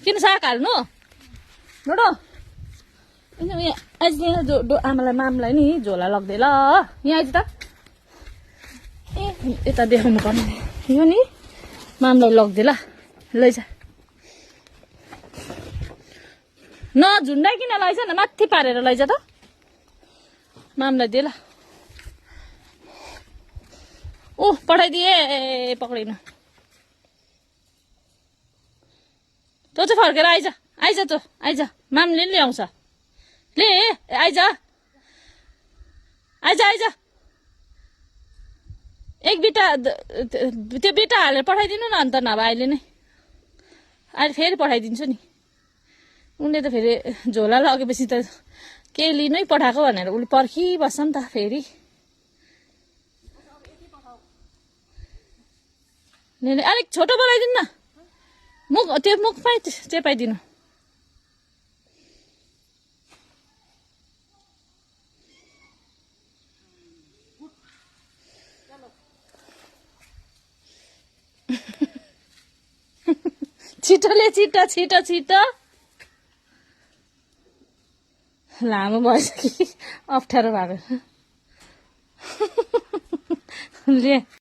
किन साग हाल्नु डोडो आज आमालाई मामलाई नि झोला लग्दै ल यहाँ आइज त ए यता देखाउनु पर्ने यो नि मामलाई लग्दै ल लैजा नझुन्डाइकन लैजा न माथि पारेर लैजा त मामलाई दे ल ऊ पठाइदिए पक्रिनु तँ चाहिँ फर्केर आइज आइज त आइज मामले ल्याउँछ ले आइज आइज आइज एक बिटा त्यो बिटा हालेर पठाइदिनु न अन्त नभए अहिले नै अहिले फेरि पठाइदिन्छु नि उनले त फेरि झोला लगेपछि त केही लिनै पठाएको भनेर उसले पर्खिबस्छ नि त फेरि अलिक छोटो बनाइदिनु न मुख त्यो मुखमै चेपाइदिनु छिटोले छिटो छिटो छिटो लामो भएछ कि अप्ठ्यारो भएको ले